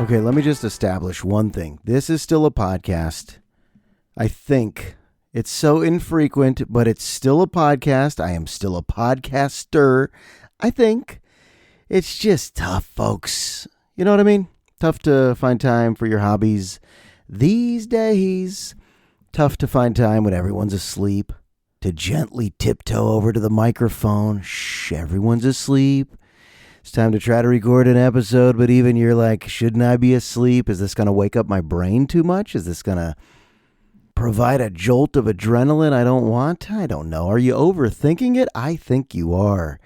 Okay, let me just establish one thing. This is still a podcast. I think it's so infrequent, but it's still a podcast. I am still a podcaster. I think it's just tough, folks. You know what I mean? Tough to find time for your hobbies these days. Tough to find time when everyone's asleep. To gently tiptoe over to the microphone. Shh, everyone's asleep. It's time to try to record an episode, but even you're like, shouldn't I be asleep? Is this going to wake up my brain too much? Is this going to provide a jolt of adrenaline I don't want? I don't know. Are you overthinking it? I think you are.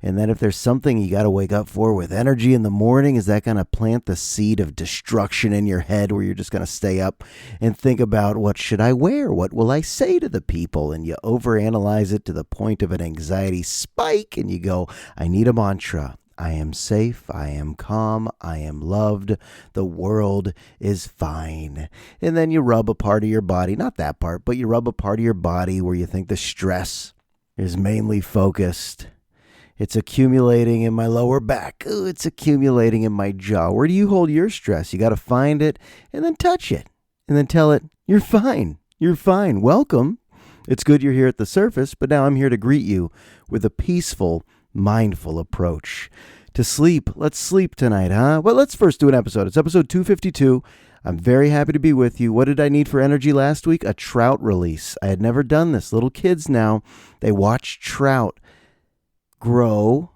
And then if there's something you got to wake up for with energy in the morning, is that going to plant the seed of destruction in your head where you're just going to stay up and think about what should I wear? What will I say to the people? And you overanalyze it to the point of an anxiety spike and you go, I need a mantra. I am safe, I am calm, I am loved, the world is fine. And then you rub a part of your body, not that part, but you rub a part of your body where you think the stress is mainly focused. It's accumulating in my lower back. Ooh, it's accumulating in my jaw. Where do you hold your stress? You got to find it and then touch it and then tell it, you're fine, you're fine, welcome. It's good you're here at the surface, but now I'm here to greet you with a peaceful, mindful approach to sleep. Let's sleep tonight, huh? Well, let's first do an episode. It's episode 252. I'm very happy to be with you. What did I need for energy last week? A trout release. I had never done this. Little kids now, they watch trout grow.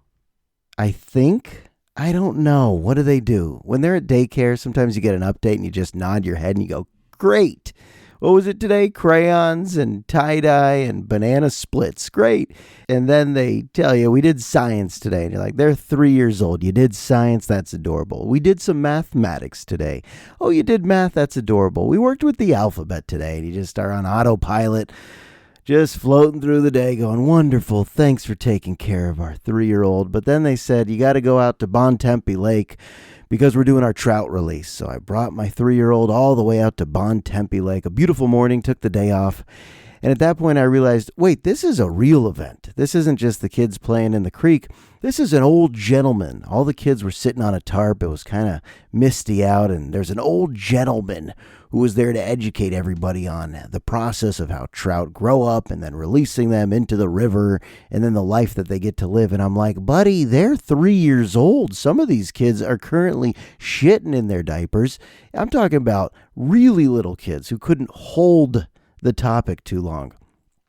I think. I don't know. What do they do? When they're at daycare, sometimes you get an update and you just nod your head and you go, great. What was it today? Crayons and tie-dye and banana splits. Great. And then they tell you, we did science today. And you're like, they're 3 years old. You did science. That's adorable. We did some mathematics today. Oh, you did math. That's adorable. We worked with the alphabet today. And you just are on autopilot, just floating through the day going, wonderful. Thanks for taking care of our 3-year-old. But then they said, you got to go out to Bontempi Lake because we're doing our trout release. So I brought my 3-year-old all the way out to Bontempi Lake. A beautiful morning, took the day off. And at that point I realized, wait, this is a real event. This isn't just the kids playing in the creek. This is an old gentleman. All the kids were sitting on a tarp. It was kind of misty out. And there's an old gentleman who was there to educate everybody on the process of how trout grow up and then releasing them into the river and then the life that they get to live. And I'm like, buddy, they're 3 years old. Some of these kids are currently shitting in their diapers. I'm talking about really little kids who couldn't hold the topic too long.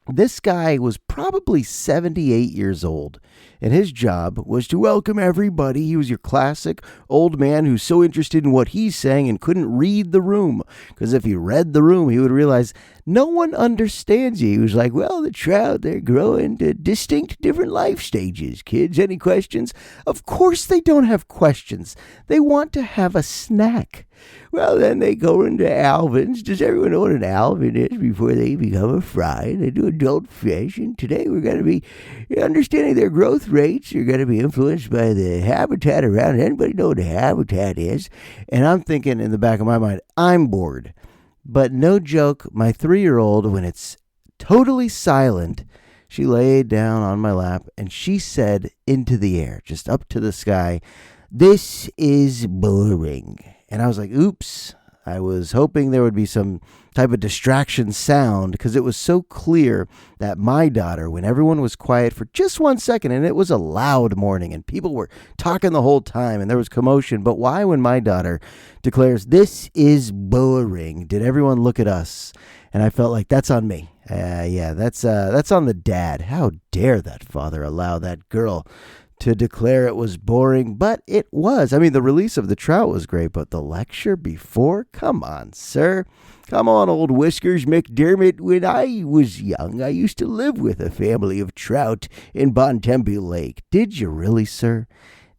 This guy was probably 78 years old, and his job was to welcome everybody. He was your classic old man who's so interested in what he's saying and couldn't read the room, because if he read the room, he would realize no one understands you. He was like, well, the trout, they're growing to distinct different life stages. Kids, any questions? Of course they don't have questions. They want to have a snack. Well, then they go into alvins. Does everyone know what an alvin is before they become a fry? They do adult fish, and today we're going to be understanding their growth rates. Are going to be influenced by the habitat around. Anybody know what a habitat is? And I'm thinking in the back of my mind, I'm bored. But no joke, my 3-year-old, when it's totally silent, she laid down on my lap and she said into the air, just up to the sky, this is boring. And I was like, oops. I was hoping there would be some type of distraction sound because it was so clear that my daughter, when everyone was quiet for just 1 second, and it was a loud morning and people were talking the whole time and there was commotion, but why when my daughter declares, this is boring, did everyone look at us? And I felt like that's on me. That's on the dad. How dare that father allow that girl to declare it was boring, but it was. I mean, the release of the trout was great, but the lecture before? Come on, sir. Come on, old Whiskers McDermott. When I was young, I used to live with a family of trout in Bontempi Lake. Did you really, sir?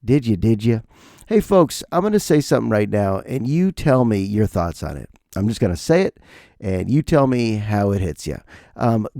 Did you? Hey, folks, I'm going to say something right now, and you tell me your thoughts on it. I'm just going to say it, and you tell me how it hits you.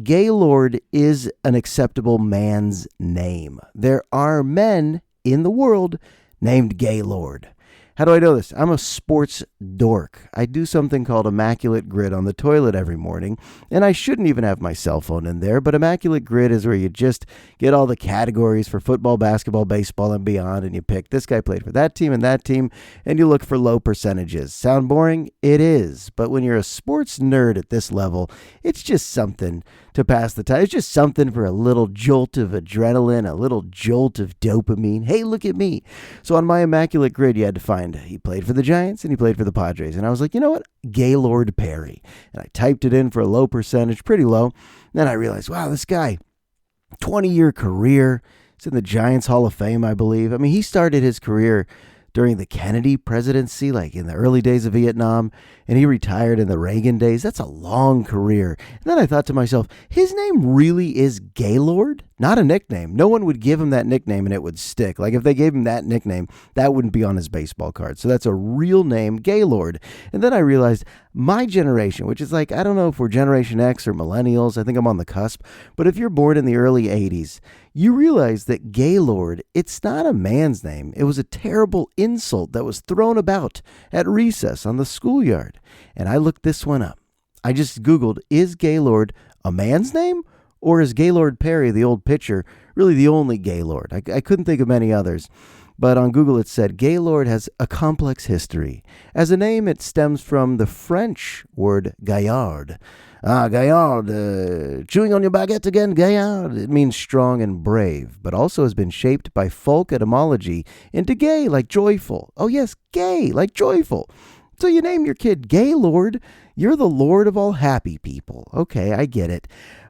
Gaylord is an acceptable man's name. There are men in the world named Gaylord. How do I know this? I'm a sports dork. I do something called Immaculate Grid on the toilet every morning, and I shouldn't even have my cell phone in there, but Immaculate Grid is where you just get all the categories for football, basketball, baseball, and beyond, and you pick this guy played for that team, and you look for low percentages. Sound boring? It is, but when you're a sports nerd at this level, it's just something to pass the time. It's just something for a little jolt of adrenaline, a little jolt of dopamine. Hey, look at me. So on my Immaculate Grid, you had to find he played for the Giants and he played for the Padres. And I was like, you know what? Gaylord Perry. And I typed it in for a low percentage, pretty low. Then I realized, wow, this guy, 20-year career. He's in the Giants Hall of Fame, I believe. I mean, he started his career during the Kennedy presidency, like in the early days of Vietnam, and he retired in the Reagan days. That's a long career. And then I thought to myself, his name really is Gaylord? Not a nickname. No one would give him that nickname and it would stick. Like if they gave him that nickname, that wouldn't be on his baseball card. So that's a real name, Gaylord. And then I realized my generation, which is like, I don't know if we're Generation X or millennials. I think I'm on the cusp. But if you're born in the early 80s, you realize that Gaylord, it's not a man's name. It was a terrible insult that was thrown about at recess on the schoolyard. And I looked this one up. I just Googled, is Gaylord a man's name? Or is Gaylord Perry, the old pitcher, really the only Gaylord? I couldn't think of many others. But on Google it said, Gaylord has a complex history. As a name, it stems from the French word gaillard. Gaillard, chewing on your baguette again, gaillard. It means strong and brave, but also has been shaped by folk etymology into gay, like joyful. Oh yes, gay, like joyful. So you name your kid Gaylord, you're the lord of all happy people. Okay, I get it.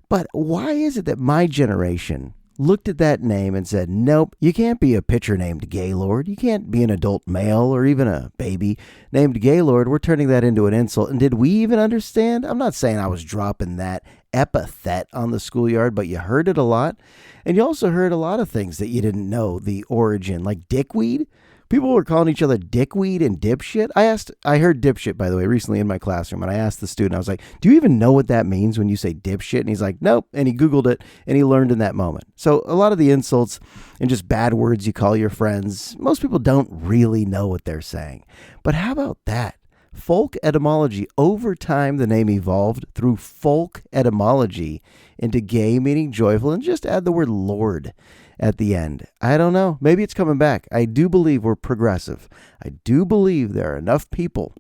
But why is it that my generation looked at that name and said, nope, you can't be a pitcher named Gaylord. You can't be an adult male or even a baby named Gaylord. We're turning that into an insult. And did we even understand? I'm not saying I was dropping that epithet on the schoolyard, but you heard it a lot. And you also heard a lot of things that you didn't know the origin, like dickweed. People were calling each other dickweed and dipshit. I heard dipshit, by the way, recently in my classroom, and I asked the student, I was like, do you even know what that means when you say dipshit? And he's like, nope. And he Googled it, and he learned in that moment. So a lot of the insults and just bad words you call your friends, most people don't really know what they're saying. But how about that? Folk etymology. Over time, the name evolved through folk etymology into gay, meaning joyful, and just add the word Lord at the end. I don't know. Maybe it's coming back. I do believe we're progressive. I do believe there are enough people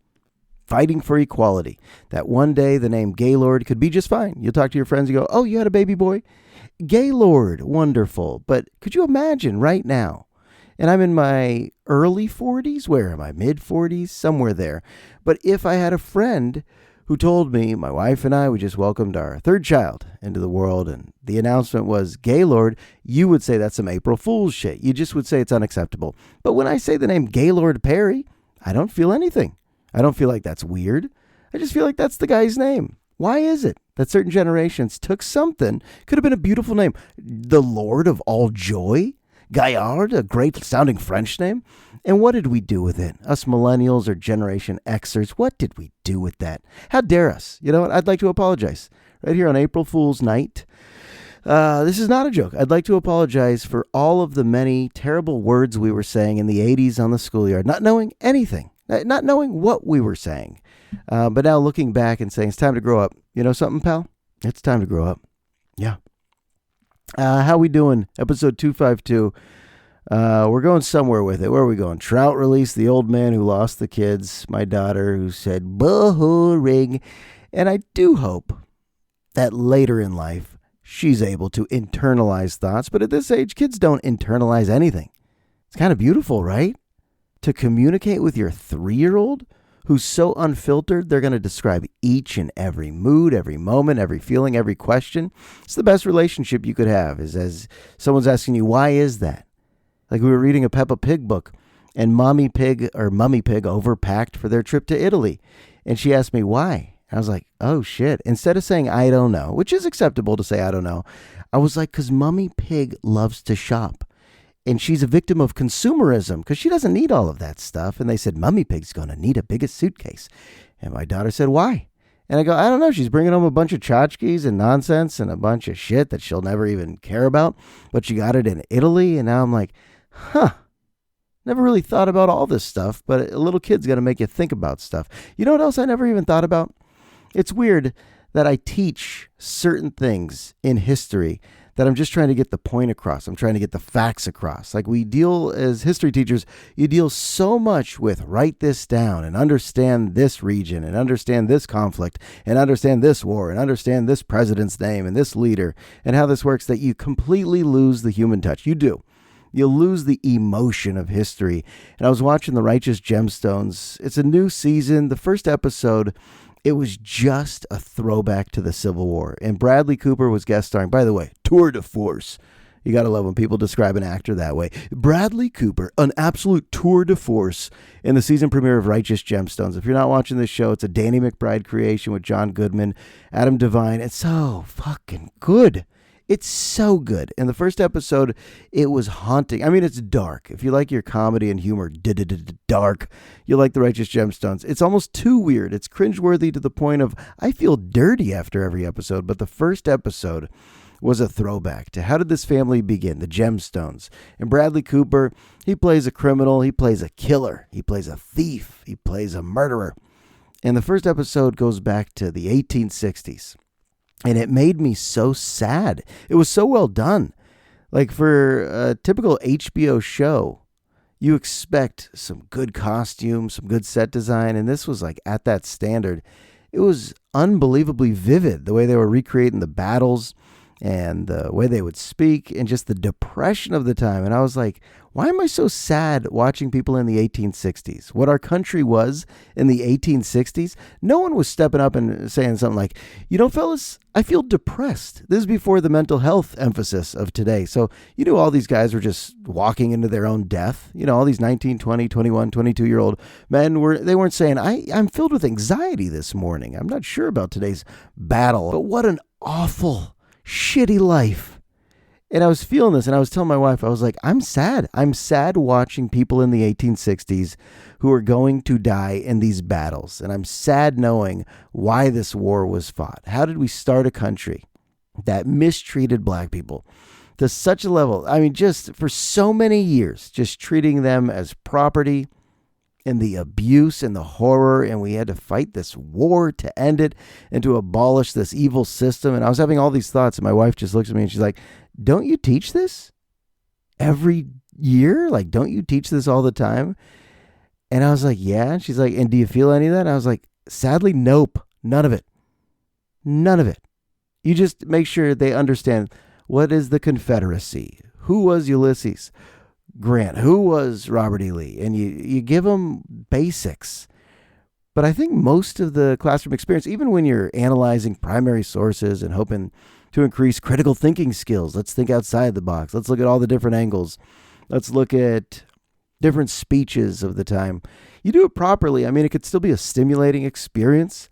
fighting for equality that one day the name Gaylord could be just fine. You'll talk to your friends and go, oh, you had a baby boy? Gaylord, wonderful. But could you imagine right now? And I'm in my early 40s. Where am I? Mid 40s? Somewhere there. But if I had a friend who told me, my wife and I, we just welcomed our third child into the world, and the announcement was Gaylord, you would say that's some April Fool's shit. You just would say it's unacceptable. But when I say the name Gaylord Perry, I don't feel anything. I don't feel like that's weird. I just feel like that's the guy's name. Why is it that certain generations took something, could have been a beautiful name, the Lord of all joy? Gaillard, a great sounding French name. And what did we do with it? Us millennials or Generation Xers, what did we do with that? How dare us? You know what? I'd like to apologize. Right here on April Fool's Night. This is not a joke. I'd like to apologize for all of the many terrible words we were saying in the 80s on the schoolyard, not knowing anything, not knowing what we were saying. But now looking back and saying it's time to grow up. You know something, pal? It's time to grow up. Yeah. How we doing? Episode 252. We're going somewhere with it. Where are we going? Trout released the old man who lost the kids. My daughter who said, boring. And I do hope that later in life, she's able to internalize thoughts. But at this age, kids don't internalize anything. It's kind of beautiful, right? To communicate with your 3-year-old who's so unfiltered, they're going to describe each and every mood, every moment, every feeling, every question. It's the best relationship you could have, is as someone's asking you, why is that? Like we were reading a Peppa Pig book, and Mummy Pig overpacked for their trip to Italy. And she asked me why. I was like, oh shit. Instead of saying, I don't know, which is acceptable to say, I don't know, I was like, because Mummy Pig loves to shop. And she's a victim of consumerism because she doesn't need all of that stuff. And they said, Mummy Pig's going to need a bigger suitcase. And my daughter said, why? And I go, I don't know. She's bringing home a bunch of tchotchkes and nonsense and a bunch of shit that she'll never even care about. But she got it in Italy. And now I'm like, huh. Never really thought about all this stuff, but a little kid's got to make you think about stuff. You know what else I never even thought about? It's weird that I teach certain things in history that I'm just trying to get the point across. I'm trying to get the facts across. Like we deal as history teachers, you deal so much with write this down and understand this region and understand this conflict and understand this war and understand this president's name and this leader and how this works that you completely lose the human touch. You do. You lose the emotion of history. And I was watching The Righteous Gemstones. It's a new season. The first episode, it was just a throwback to the Civil War. And Bradley Cooper was guest starring. By the way, tour de force. You got to love when people describe an actor that way. Bradley Cooper, an absolute tour de force in the season premiere of Righteous Gemstones. If you're not watching this show, it's a Danny McBride creation with John Goodman, Adam Devine. It's so fucking good. It's so good. In the first episode, it was haunting. I mean, it's dark. If you like your comedy and humor dark, you'll like The Righteous Gemstones. It's almost too weird. It's cringeworthy to the point of I feel dirty after every episode. But the first episode was a throwback to how did this family begin, the Gemstones. And Bradley Cooper, he plays a criminal. He plays a killer. He plays a thief. He plays a murderer. And the first episode goes back to the 1860s. And it made me so sad. It was so well done. Like for a typical HBO show, you expect some good costumes, some good set design. And this was like at that standard. It was unbelievably vivid, the way they were recreating the battles and the way they would speak and just the depression of the time. And I was like, why am I so sad watching people in the 1860s? What our country was in the 1860s, no one was stepping up and saying something like, you know, fellas, I feel depressed. This is before the mental health emphasis of today. So, you know, all these guys were just walking into their own death. You know, all these 19, 20, 21, 22-year-old men, they weren't saying, I'm filled with anxiety this morning. I'm not sure about today's battle. But what an awful, shitty life. And I was feeling this, and I was telling my wife, I was like, I'm sad. I'm sad watching people in the 1860s who are going to die in these battles. And I'm sad knowing why this war was fought. How did we start a country that mistreated black people to such a level? I mean, just for so many years, just treating them as property and the abuse and the horror. And we had to fight this war to end it and to abolish this evil system. And I was having all these thoughts, and my wife just looks at me and she's like, don't you teach this every year? Like, don't you teach this all the time? And I was like, yeah. And she's like, and do you feel any of that? And I was like, sadly, nope. None of it. None of it. You just make sure they understand what is the Confederacy. Who was Ulysses Grant? Who was Robert E. Lee? And you give them basics. But I think most of the classroom experience, even when you're analyzing primary sources and hoping to increase critical thinking skills, let's think outside the box. Let's look at all the different angles. Let's look at different speeches of the time. You do it properly. I mean, it could still be a stimulating experience.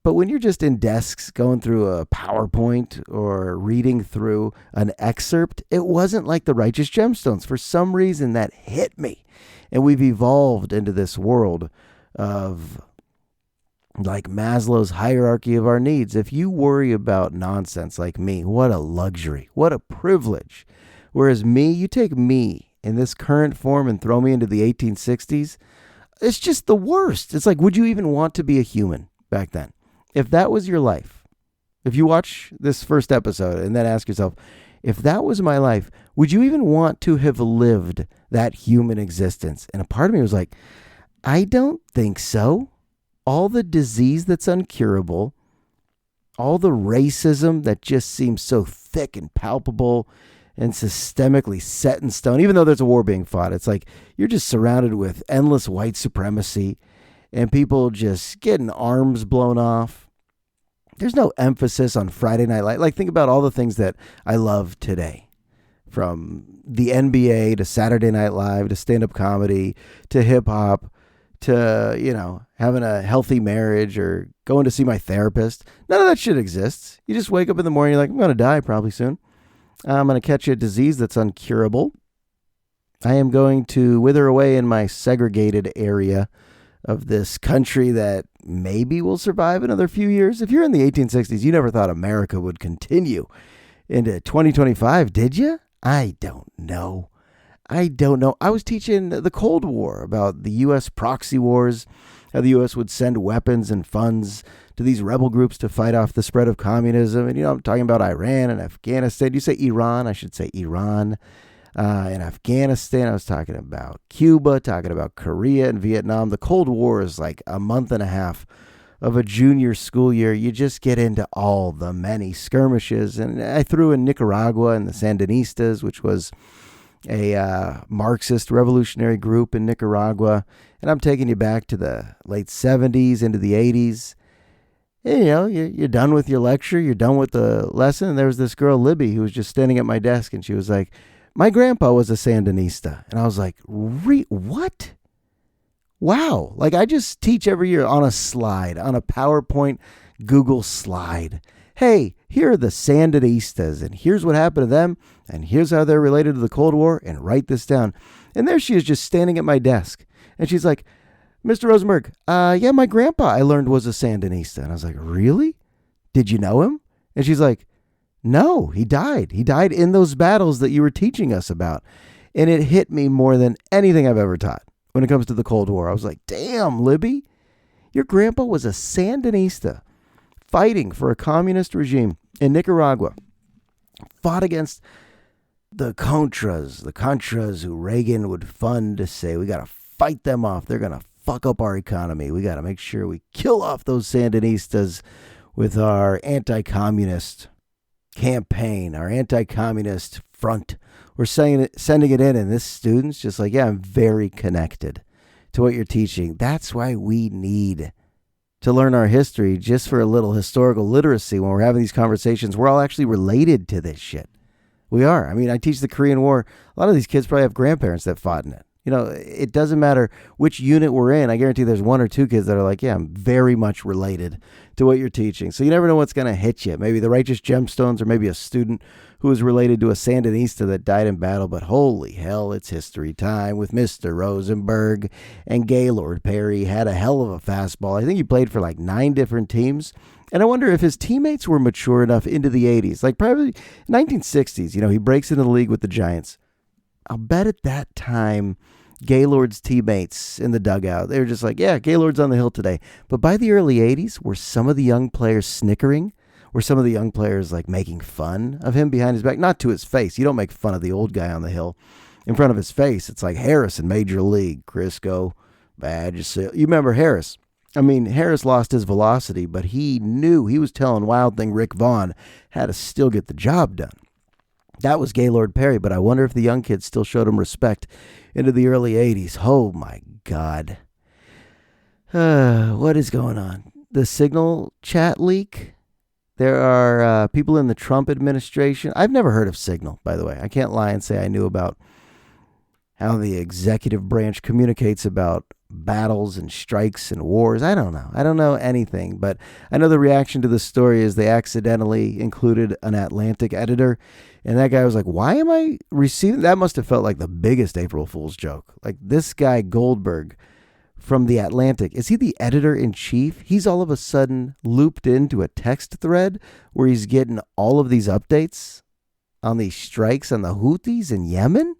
But when you're just in desks going through a PowerPoint or reading through an excerpt, it wasn't like The Righteous Gemstones. For some reason, that hit me. And we've evolved into this world of like Maslow's hierarchy of our needs. If you worry about nonsense like me, what a luxury, what a privilege. Whereas me, you take me in this current form and throw me into the 1860s, it's just the worst. It's like, would you even want to be a human back then? If that was your life, if you watch this first episode and then ask yourself, if that was my life, would you even want to have lived that human existence? And a part of me was like, I don't think so. All the disease that's uncurable, all the racism that just seems so thick and palpable and systemically set in stone, even though there's a war being fought, it's like you're just surrounded with endless white supremacy and people just getting arms blown off. There's no emphasis on Friday Night Lights. Like, think about all the things that I love today, from the NBA to Saturday Night Live to stand-up comedy to hip-hop to, you know, having a healthy marriage or going to see my therapist. None of that shit exists. You just wake up in the morning, you're like, I'm going to die probably soon. I'm going to catch a disease that's uncurable. I am going to wither away in my segregated area of this country that maybe will survive another few years. If you're in the 1860s, you never thought America would continue into 2025, did you? I don't know. I don't know. I was teaching the Cold War about the U.S. proxy wars, how the U.S. would send weapons and funds to these rebel groups to fight off the spread of communism. And, I'm talking about Iran and Afghanistan. You say Iran? I should say Iran. In Afghanistan, I was talking about Cuba, talking about Korea and Vietnam. The Cold War is like a month and a half of a junior school year. You just get into all the many skirmishes. And I threw in Nicaragua and the Sandinistas, which was a Marxist revolutionary group in Nicaragua. And I'm taking you back to the late 70s into the 80s. And, you're done with your lecture. You're done with the lesson. And there was this girl, Libby, who was just standing at my desk. And she was like, my grandpa was a Sandinista. And I was like, what? Wow. Like, I just teach every year on a slide, on a PowerPoint Google slide. Hey, here are the Sandinistas, and here's what happened to them, and here's how they're related to the Cold War, and write this down. And there she is just standing at my desk. And she's like, Mr. Rosenberg, yeah, my grandpa, I learned, was a Sandinista. And I was like, really? Did you know him? And she's like, no, he died. He died in those battles that you were teaching us about. And it hit me more than anything I've ever taught when it comes to the Cold War. I was like, damn, Libby, your grandpa was a Sandinista fighting for a communist regime in Nicaragua. Fought against the Contras who Reagan would fund to say, we got to fight them off. They're going to fuck up our economy. We got to make sure we kill off those Sandinistas with our anti-communist campaign, our anti-communist front. We're sending it in, and this student's just like, yeah, I'm very connected to what you're teaching. That's why we need to learn our history, just for a little historical literacy. When we're having these conversations, we're all actually related to this shit. We are. I mean, I teach the Korean War. A lot of these kids probably have grandparents that fought in it. It doesn't matter which unit we're in. I guarantee there's one or two kids that are like, yeah, I'm very much related to what you're teaching. So you never know what's going to hit you. Maybe the righteous gemstones, or maybe a student who was related to a Sandinista that died in battle. But holy hell, it's history time with Mr. Rosenberg. And Gaylord Perry had a hell of a fastball. I think he played for like 9 different teams. And I wonder if his teammates were mature enough into the 80s, like probably 1960s. He breaks into the league with the Giants. I'll bet at that time, Gaylord's teammates in the dugout, they were just like, yeah, Gaylord's on the hill today. But by the early 80s, were some of the young players snickering? Were some of the young players like making fun of him behind his back? Not to his face. You don't make fun of the old guy on the hill in front of his face. It's like Harris in Major League. Crisco, Badger. You remember Harris? I mean, Harris lost his velocity, but he knew, he was telling Wild Thing Rick Vaughn how to still get the job done. That was Gaylord Perry, but I wonder if the young kids still showed him respect into the early 80s. Oh, my God. What is going on? The Signal chat leak? There are people in the Trump administration. I've never heard of Signal, by the way. I can't lie and say I knew about how the executive branch communicates about battles and strikes and wars. I don't know. I don't know anything, but I know the reaction to this story is they accidentally included an Atlantic editor. And that guy was like, why am I receiving? That must have felt like the biggest April Fool's joke. Like, this guy Goldberg from the Atlantic, is he the editor-in-chief? He's all of a sudden looped into a text thread where he's getting all of these updates on these strikes on the Houthis in Yemen.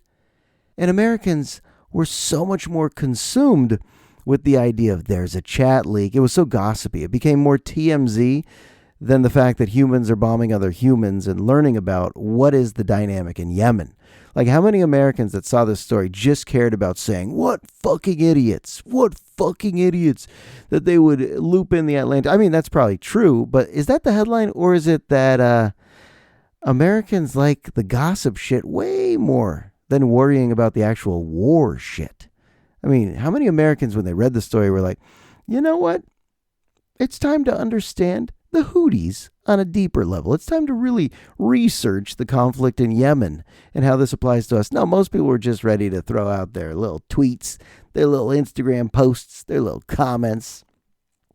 And Americans were so much more consumed with the idea of there's a chat leak. It was so gossipy. It became more TMZ than the fact that humans are bombing other humans and learning about what is the dynamic in Yemen. Like, how many Americans that saw this story just cared about saying, what fucking idiots, that they would loop in the Atlantic. I mean, that's probably true, but is that the headline, or is it that Americans like the gossip shit way more than worrying about the actual war shit? I mean, how many Americans, when they read the story, were like, you know what? It's time to understand the Houthis on a deeper level. It's time to really research the conflict in Yemen and how this applies to us. No, most people were just ready to throw out their little tweets, their little Instagram posts, their little comments,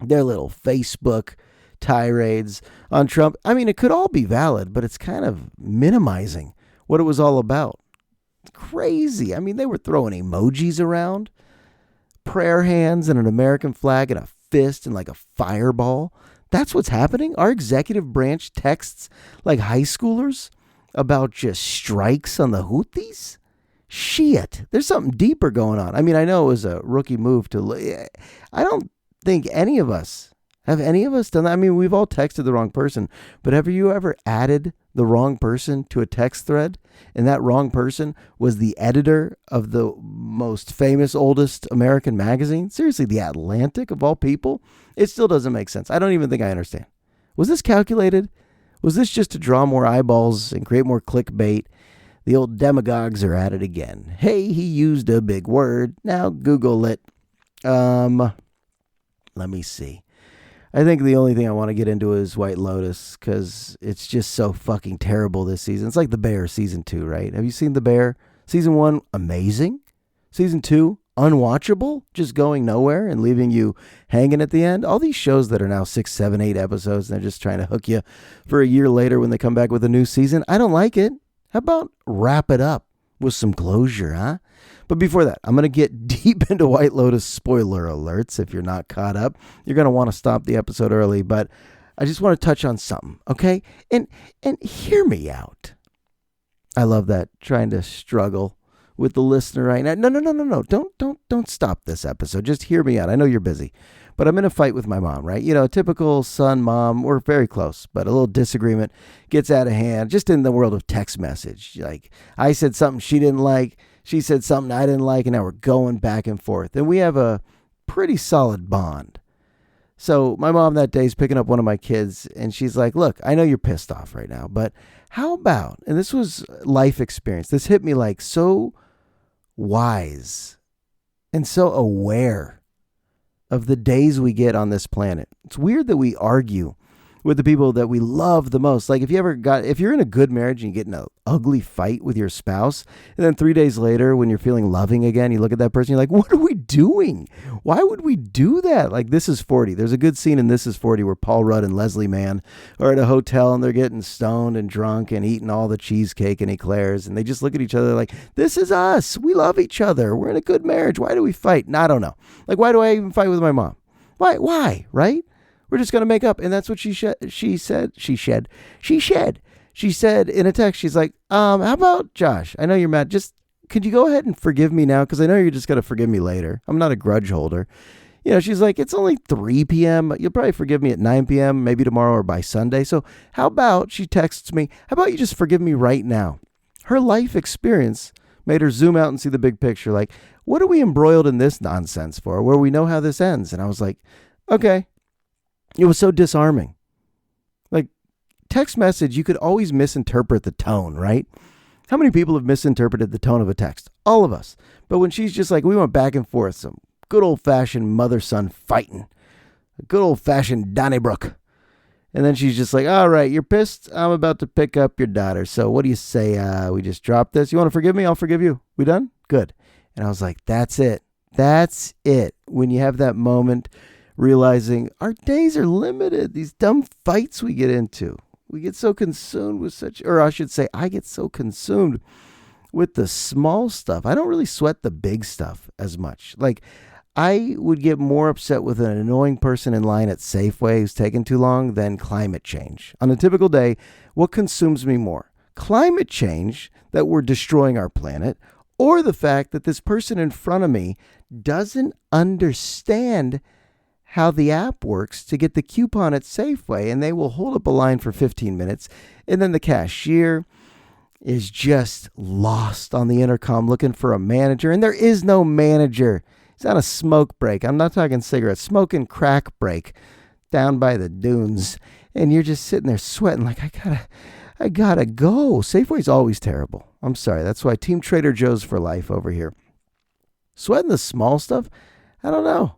their little Facebook tirades on Trump. I mean, it could all be valid, but it's kind of minimizing what it was all about. It's crazy. I mean, they were throwing emojis around, prayer hands and an American flag and a fist and like a fireball. That's what's happening? Our executive branch texts like high schoolers about just strikes on the Houthis? Shit, there's something deeper going on. I mean, I know it was a rookie move I don't think any of us done that. I mean, we've all texted the wrong person, but have you ever added the wrong person to a text thread? And that wrong person was the editor of the most famous, oldest American magazine? Seriously, The Atlantic of all people? It still doesn't make sense. I don't even think I understand. Was this calculated? Was this just to draw more eyeballs and create more clickbait? The old demagogues are at it again. Hey, he used a big word. Now Google it. Let me see. I think the only thing I want to get into is White Lotus because it's just so fucking terrible this season. It's like The Bear season 2, right? Have you seen The Bear? Season 1, amazing. Season 2, unwatchable, just going nowhere and leaving you hanging at the end. All these shows that are now 6, 7, 8 episodes, and they're just trying to hook you for a year later when they come back with a new season. I don't like it. How about wrap it up with some closure, huh? But before that, I'm going to get deep into White Lotus spoiler alerts. If you're not caught up, you're going to want to stop the episode early, but I just want to touch on something, okay? And hear me out. I love that, trying to struggle with the listener right now. No. Don't stop this episode. Just hear me out. I know you're busy, but I'm in a fight with my mom, right? You know, typical son, mom, we're very close, but a little disagreement gets out of hand just in the world of text message. Like I said something she didn't like. She said something I didn't like, and now we're going back and forth. And we have a pretty solid bond. So my mom that day is picking up one of my kids, and she's like, look, I know you're pissed off right now, but how about, and this was life experience. This hit me like so wise and so aware of the days we get on this planet. It's weird that we argue with the people that we love the most. Like if you're in a good marriage and you get in an ugly fight with your spouse, and then 3 days later when you're feeling loving again, you look at that person, you're like, what are we doing? Why would we do that? Like This Is 40. There's a good scene in This Is 40 where Paul Rudd and Leslie Mann are at a hotel and they're getting stoned and drunk and eating all the cheesecake and eclairs, and they just look at each other like, this is us. We love each other. We're in a good marriage. Why do we fight? I don't know. Like, why do I even fight with my mom? Why? Right? We're just going to make up. And that's what she said in a text. She's like, how about Josh? I know you're mad. Just, could you go ahead and forgive me now? Because I know you're just going to forgive me later. I'm not a grudge holder. You know, she's like, it's only 3 p.m. You'll probably forgive me at 9 p.m., maybe tomorrow or by Sunday. So how about, she texts me, how about you just forgive me right now? Her life experience made her zoom out and see the big picture. Like, what are we embroiled in this nonsense for, where we know how this ends? And I was like, okay. It was so disarming. Like, text message, you could always misinterpret the tone, right? How many people have misinterpreted the tone of a text? All of us. But when she's just like, we went back and forth, some good old-fashioned mother-son fighting, a good old-fashioned Donnybrook. And then she's just like, all right, you're pissed? I'm about to pick up your daughter. So what do you say we just drop this? You want to forgive me? I'll forgive you. We done? Good. And I was like, that's it. That's it. When you have that moment realizing our days are limited, these dumb fights we get into. We get so consumed with I get so consumed with the small stuff. I don't really sweat the big stuff as much. Like, I would get more upset with an annoying person in line at Safeway who's taking too long than climate change. On a typical day, what consumes me more? Climate change, that we're destroying our planet, or the fact that this person in front of me doesn't understand how the app works to get the coupon at Safeway, and they will hold up a line for 15 minutes, and then the cashier is just lost on the intercom looking for a manager, and there is no manager. He's on a smoke break. I'm not talking cigarettes, smoking crack break down by the dunes, and you're just sitting there sweating like, I gotta go. Safeway's always terrible. I'm sorry. That's why Team Trader Joe's for life over here. Sweating the small stuff? I don't know.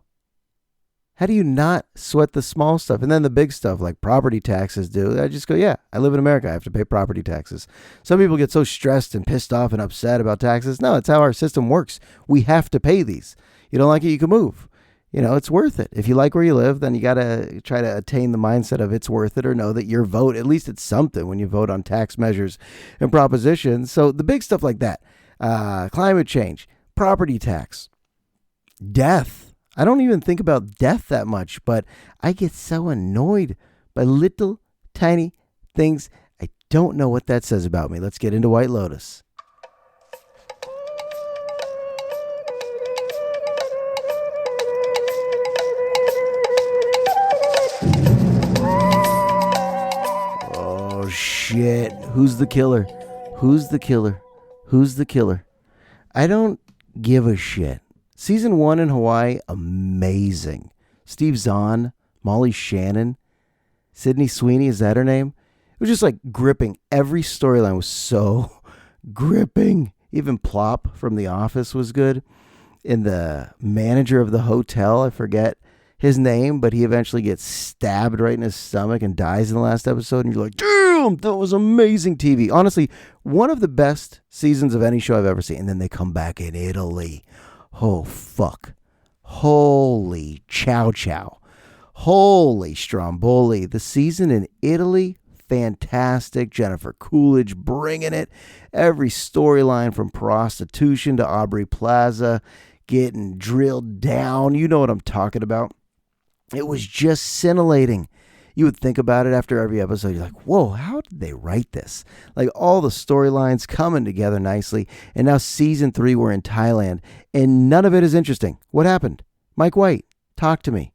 How do you not sweat the small stuff? And then the big stuff like property taxes do. I just go, yeah, I live in America. I have to pay property taxes. Some people get so stressed and pissed off and upset about taxes. No, it's how our system works. We have to pay these. You don't like it, you can move. You know, it's worth it. If you like where you live, then you got to try to attain the mindset of it's worth it, or know that your vote, at least it's something when you vote on tax measures and propositions. So the big stuff like that, climate change, property tax, death. I don't even think about death that much, but I get so annoyed by little tiny things. I don't know what that says about me. Let's get into White Lotus. shit. Who's the killer? Who's the killer? Who's the killer? I don't give a shit. Season 1 in Hawaii, amazing. Steve Zahn, Molly Shannon, Sydney Sweeney, is that her name? It was just like gripping. Every storyline was so gripping. Even Plop from The Office was good. And the manager of the hotel, I forget his name, but he eventually gets stabbed right in his stomach and dies in the last episode. And you're like, damn, that was amazing TV. Honestly, one of the sbest seasons of any show I've ever seen. And then they come back in Italy. Oh, fuck. Holy chow chow. Holy Stromboli. The season in Italy, fantastic. Jennifer Coolidge bringing it. Every storyline from prostitution to Aubrey Plaza getting drilled down. You know what I'm talking about. It was just scintillating. You would think about it after every episode. You're like, whoa, how did they write this? Like all the storylines coming together nicely. And now season 3, we're in Thailand. And none of it is interesting. What happened? Mike White, talk to me.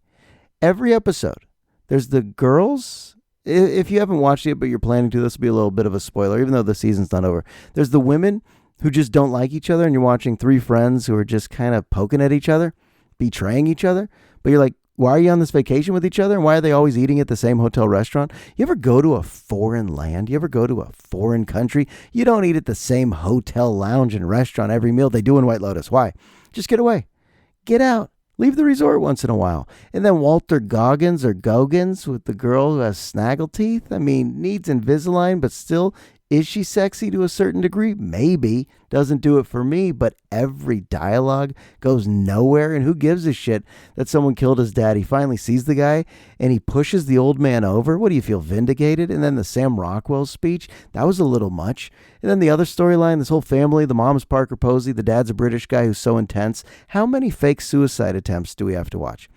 Every episode, there's the girls. If you haven't watched it, but you're planning to, this will be a little bit of a spoiler, even though the season's not over. There's the women who just don't like each other. And you're watching 3 friends who are just kind of poking at each other, betraying each other. But you're like, why are you on this vacation with each other? And why are they always eating at the same hotel restaurant? You ever go to a foreign land? You ever go to a foreign country? You don't eat at the same hotel lounge and restaurant every meal. They do in White Lotus. Why? Just get away. Get out. Leave the resort once in a while. And then Walter Goggins or Goggins with the girl who has snaggle teeth. I mean, needs Invisalign, but still, is she sexy to a certain degree? Maybe. Doesn't do it for me, but every dialogue goes nowhere. And who gives a shit that someone killed his dad? He finally sees the guy and he pushes the old man over. What do you feel, vindicated? And then the Sam Rockwell speech, that was a little much. And then the other storyline, this whole family, the mom's Parker Posey, the dad's a British guy who's so intense. How many fake suicide attempts do we have to watch?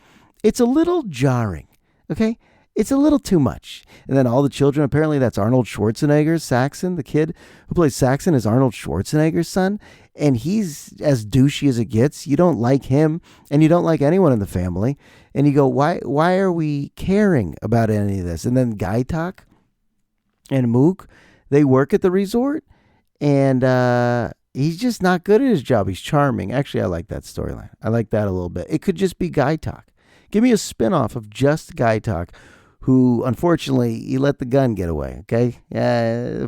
It's a little jarring, okay? It's a little too much. And then all the children, apparently that's Arnold Schwarzenegger's Saxon. The kid who plays Saxon is Arnold Schwarzenegger's son. And he's as douchey as it gets. You don't like him and you don't like anyone in the family. And you go, why are we caring about any of this? And then Gaitak and Mook, they work at the resort. And he's just not good at his job. He's charming. Actually, I like that storyline. I like that a little bit. It could just be Gaitak. Give me a spinoff of just Gaitak, who, unfortunately, he let the gun get away, okay?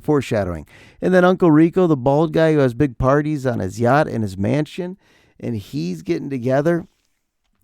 Foreshadowing. And then Uncle Rico, the bald guy who has big parties on his yacht in his mansion, and he's getting together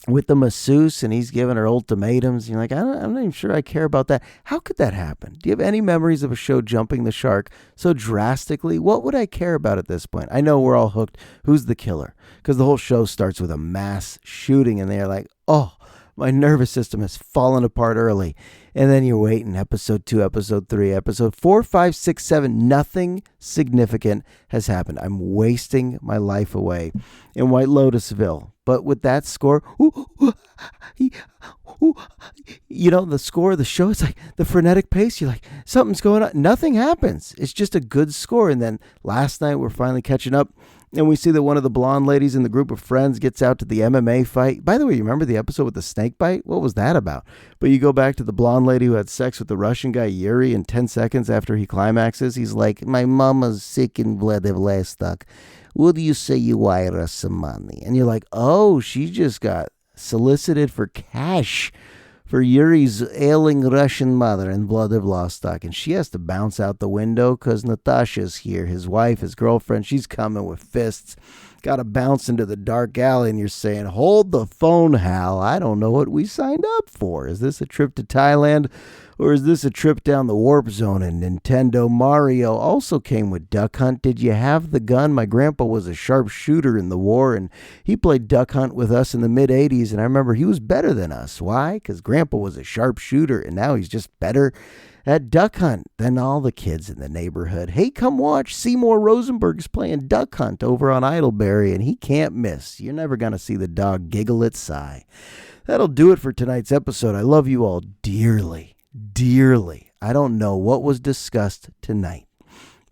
with the masseuse, and he's giving her ultimatums. You're like, I'm not even sure I care about that. How could that happen? Do you have any memories of a show jumping the shark so drastically? What would I care about at this point? I know we're all hooked. Who's the killer? Because the whole show starts with a mass shooting, and they're like, oh, my nervous system has fallen apart early. And then you're waiting. Episode 2, episode 3, episode 4, 5, 6, 7. Nothing significant has happened. I'm wasting my life away in White Lotusville. But with that score, you know, the score of the show, it's like the frenetic pace. You're like, something's going on. Nothing happens. It's just a good score. And then last night, we're finally catching up. And we see that one of the blonde ladies in the group of friends gets out to the MMA fight. By the way, you remember the episode with the snake bite? What was that about? But you go back to the blonde lady who had sex with the Russian guy, Yuri, and 10 seconds after he climaxes, he's like, my mama's sick in Vladivostok. What do you say you wire us some money? And you're like, oh, she just got solicited for cash for Yuri's ailing Russian mother in Vladivostok, and she has to bounce out the window because Natasha's here, his wife, his girlfriend. She's coming with fists. Got to bounce into the dark alley, and you're saying, hold the phone, Hal. I don't know what we signed up for. Is this a trip to Thailand, or is this a trip down the warp zone? And Nintendo Mario also came with Duck Hunt. Did you have the gun? My grandpa was a sharpshooter in the war, and he played Duck Hunt with us in the mid-'80s, and I remember he was better than us. Why? Because grandpa was a sharpshooter, and now he's just better at Duck Hunt than all the kids in the neighborhood. Hey, come watch. Seymour Rosenberg's playing Duck Hunt over on Idleberry, and he can't miss. You're never going to see the dog giggle at sigh. That'll do it for tonight's episode. I love you all dearly, dearly. I don't know what was discussed tonight,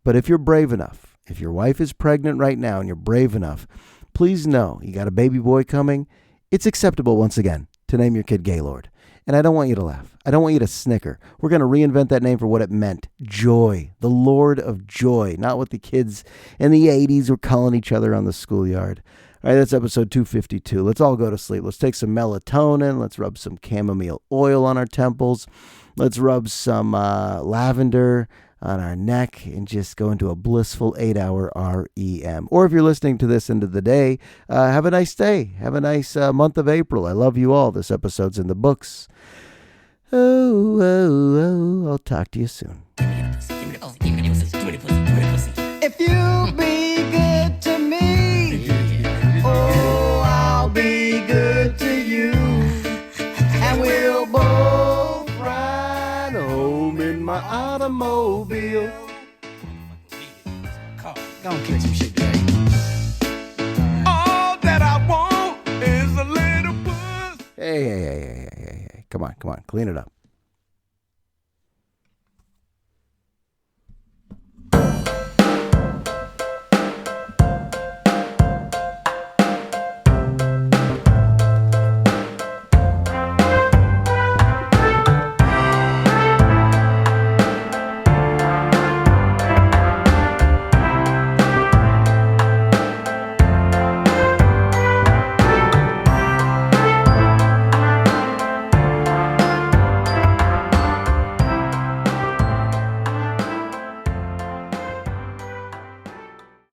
but if you're brave enough, if your wife is pregnant right now and you're brave enough, please know you got a baby boy coming. It's acceptable once again to name your kid Gaylord. And I don't want you to laugh. I don't want you to snicker. We're going to reinvent that name for what it meant. Joy. The Lord of Joy. Not what the kids in the 80s were calling each other on the schoolyard. All right, that's episode 252. Let's all go to sleep. Let's take some melatonin. Let's rub some chamomile oil on our temples. Let's rub some lavender on our neck and just go into a blissful 8-hour REM. Or if you're listening to this into the day, have a nice day. Have a nice month of April. I love you all. This episode's in the books. I'll talk to you soon. If you be good to me, oh, I'll be good to you. And we'll both ride home in my automobile. Go on, kick some shit, Daddy. All that I want is a little puss. Hey. Come on. Clean it up.